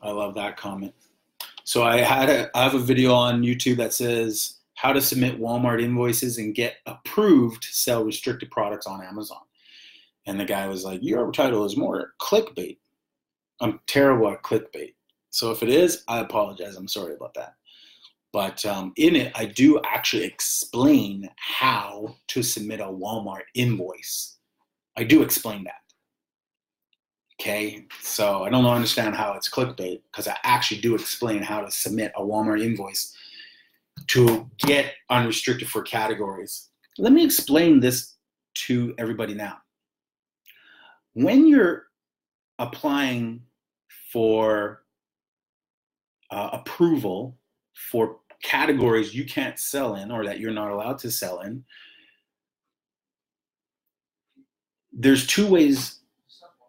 I love that comment. So I have a video on YouTube that says how to submit Walmart invoices and get approved to sell restricted products on Amazon. And the guy was like, your title is more clickbait. I'm terrible at clickbait. So if it is, I apologize. I'm sorry about that. But in it, I do actually explain how to submit a Walmart invoice. I do explain that. Okay, so I don't understand how it's clickbait, because I actually do explain how to submit a Walmart invoice to get unrestricted for categories. Let me explain this to everybody now. When you're applying for approval for categories you can't sell in or that you're not allowed to sell in, there's two ways.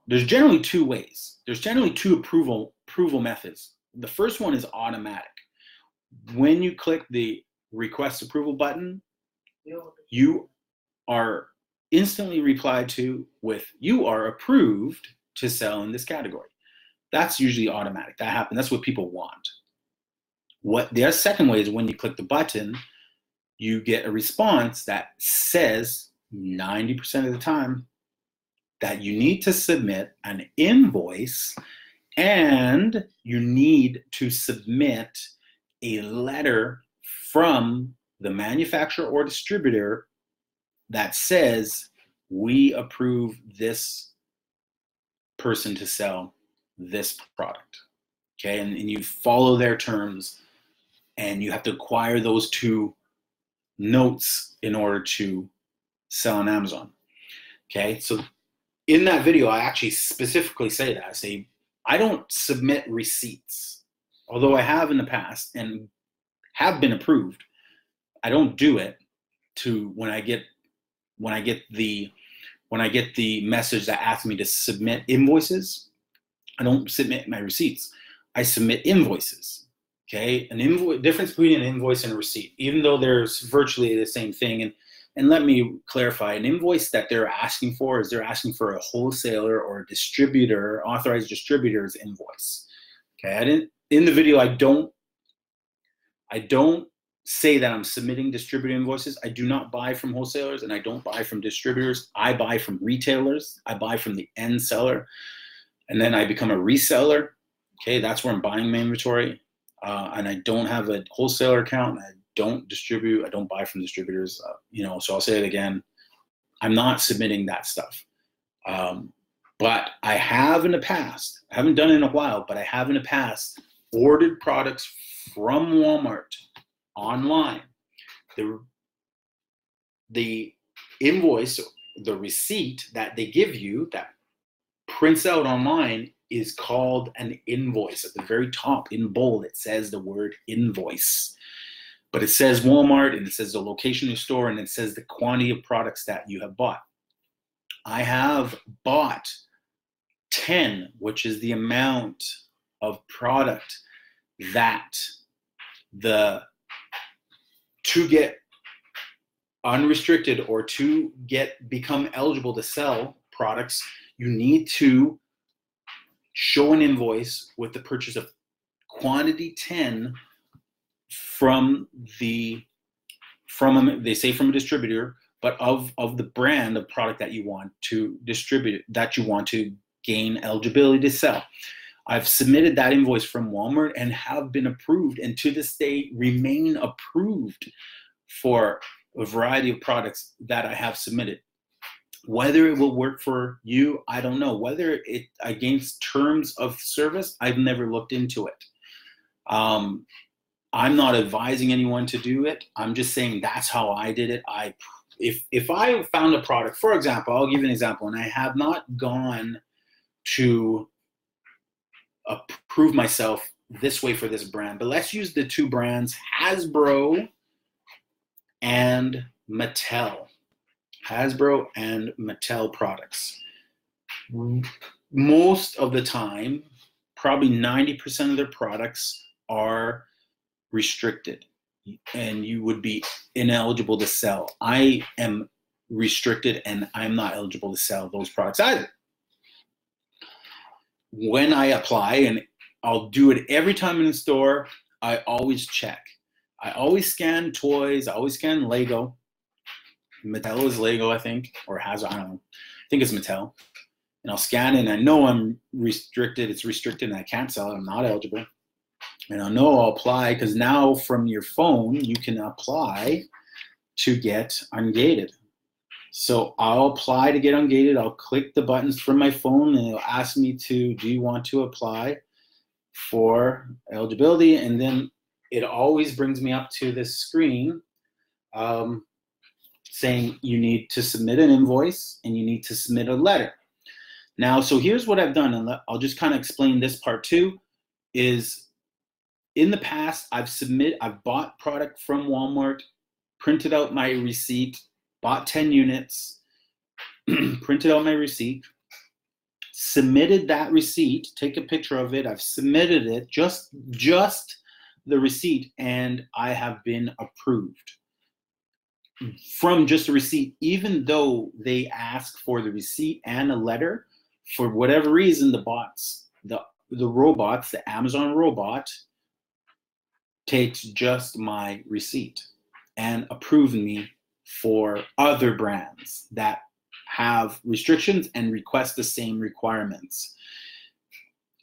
There's generally two ways. There's generally two approval methods. The first one is automatic. When you click the request approval button, you are instantly replied to with, you are approved to sell in this category. That's usually automatic. That happens. That's what people want. What the second way is when you click the button, you get a response that says 90% of the time that you need to submit an invoice and you need to submit a letter from the manufacturer or distributor that says, we approve this person to sell this product. Okay, and you follow their terms, and you have to acquire those two notes in order to sell on Amazon. Okay, so in that video, I actually specifically say that. I say, I don't submit receipts. Although I have in the past and have been approved, I don't do it to when I get the message that asks me to submit invoices. I don't submit my receipts. I submit invoices. Okay, difference between an invoice and a receipt, even though there's virtually the same thing. And let me clarify, an invoice that they're asking for is they're asking for a wholesaler or a distributor, authorized distributor's invoice. Okay, in the video, I don't say that I'm submitting distributor invoices. I do not buy from wholesalers and I don't buy from distributors. I buy from retailers. I buy from the end seller, and then I become a reseller. Okay, that's where I'm buying my inventory. And I don't have a wholesaler account. I don't distribute. I don't buy from distributors. So I'll say it again. I'm not submitting that stuff. But I have in the past. I haven't done it in a while, but I have in the past ordered products from Walmart online. The invoice, the receipt that they give you that prints out online is called an invoice. At the very top in bold, it says the word invoice. But it says Walmart, and it says the location of the store, and it says the quantity of products that you have bought. I have bought 10, which is the amount of product that to get unrestricted or to become eligible to sell products, you need to show an invoice with the purchase of quantity 10 from they say from a distributor, but of the brand of product that you want to distribute, that you want to gain eligibility to sell. I've submitted that invoice from Walmart and have been approved, and to this day remain approved for a variety of products that I have submitted. Whether it will work for you, I don't know. Whether it against terms of service, I've never looked into it. I'm not advising anyone to do it. I'm just saying that's how I did it. If I found a product, for example, I'll give you an example, and I have not gone to approve myself this way for this brand, but let's use the two brands, Hasbro and Mattel. Hasbro and Mattel products. Most of the time, probably 90% of their products are restricted and you would be ineligible to sell. I am restricted and I'm not eligible to sell those products either. When I apply, and I'll do it every time in the store. I always check. I always scan toys. I always scan Lego. Mattel is Lego, I think, or has, I don't know. I think it's Mattel. And I'll scan it, and I know I'm restricted. It's restricted, and I can't sell it. I'm not eligible. And I know I'll apply, because now from your phone, you can apply to get ungated. So I'll apply to get ungated. I'll click the buttons from my phone, and it'll ask me to, do you want to apply for eligibility? And then it always brings me up to this screen saying you need to submit an invoice and you need to submit a letter. Now, so here's what I've done, and I'll just kind of explain this part too, is in the past, I've bought product from Walmart, printed out my receipt, bought 10 units, printed out my receipt, submitted that receipt, take a picture of it, I've submitted it, just the receipt, and I have been approved from just a receipt, even though they ask for the receipt and a letter. For whatever reason, the robots, the Amazon robot takes just my receipt and approves me for other brands that have restrictions and request the same requirements.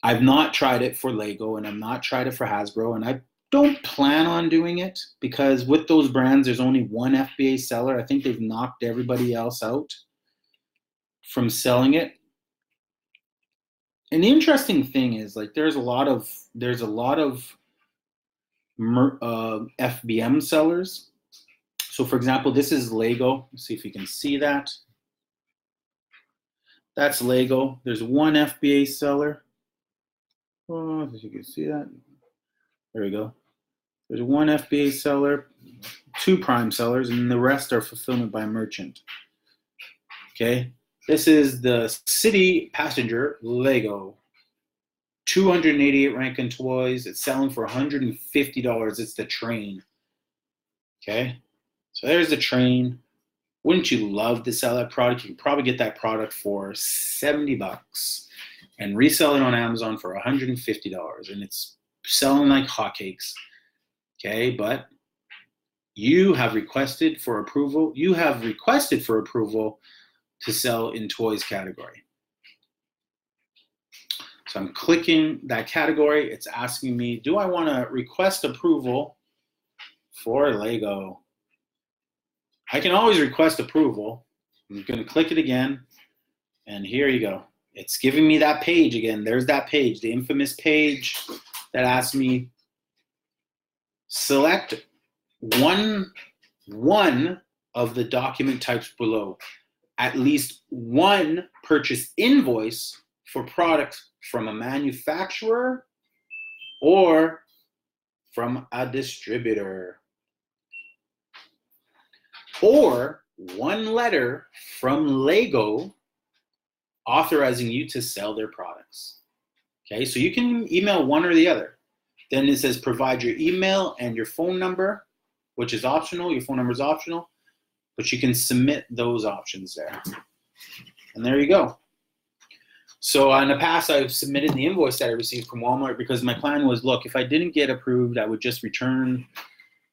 I've not tried it for Lego, and I've not tried it for Hasbro, and I don't plan on doing it, because with those brands, there's only one FBA seller. I think they've knocked everybody else out from selling it. And the interesting thing is, like, there's a lot of FBM sellers. So for example, this is Lego. Let's see if you can see that. That's Lego. There's one FBA seller. Oh, if you can see that. There we go. There's one FBA seller, 2 prime sellers, and the rest are fulfillment by merchant. Okay. This is the City Passenger Lego. 288 Rankin toys. It's selling for $150. It's the train. Okay. So there's the train. Wouldn't you love to sell that product? You can probably get that product for $70 and resell it on Amazon for $150. And it's selling like hotcakes. Okay. But you have requested for approval. You have requested for approval to sell in toys category. So I'm clicking that category. It's asking me, do I want to request approval for Lego? I can always request approval. I'm going to click it again. And here you go. It's giving me that page again. There's that page, the infamous page that asks me, select one of the document types below. At least one purchase invoice for products from a manufacturer or from a distributor, or one letter from Lego authorizing you to sell their products. Okay, so you can email one or the other. Then it says provide your email and your phone number, which is optional. Your phone number is optional, but you can submit those options there. And there you go. So in the past, I've submitted the invoice that I received from Walmart, because my plan was, look, if I didn't get approved, I would just return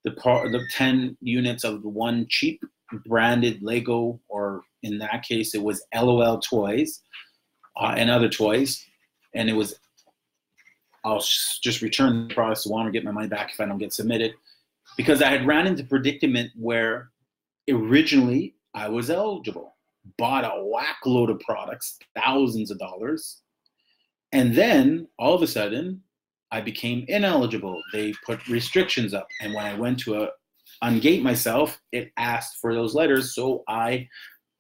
the 10 units of the one cheap branded Lego, or in that case, it was LOL toys and other toys. And I'll just return the products to Walmart, get my money back if I don't get submitted. Because I had ran into predicament where originally I was eligible, bought a whack load of products, thousands of dollars, and then all of a sudden I became ineligible. They put restrictions up, and when I went to ungate myself, it asked for those letters, so I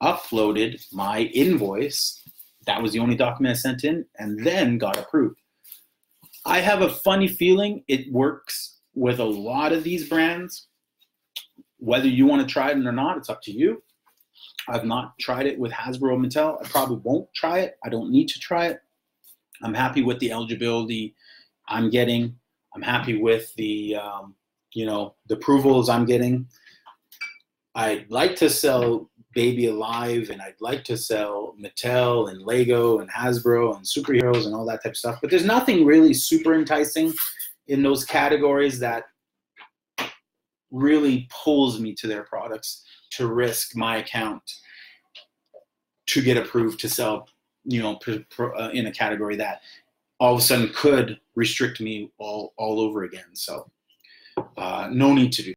uploaded my invoice. That was the only document I sent in, and then got approved. I have a funny feeling it works with a lot of these brands. Whether you want to try it or not, it's up to you. I've not tried it with Hasbro or Mattel. I probably won't try it. I don't need to try it. I'm happy with the eligibility I'm getting. I'm happy with the the approvals I'm getting. I'd like to sell baby alive, and I'd like to sell Mattel and Lego and Hasbro and superheroes and all that type of stuff. But there's nothing really super enticing in those categories that really pulls me to their products to risk my account to get approved to sell, in a category that all of a sudden could restrict me all over again. So no need to do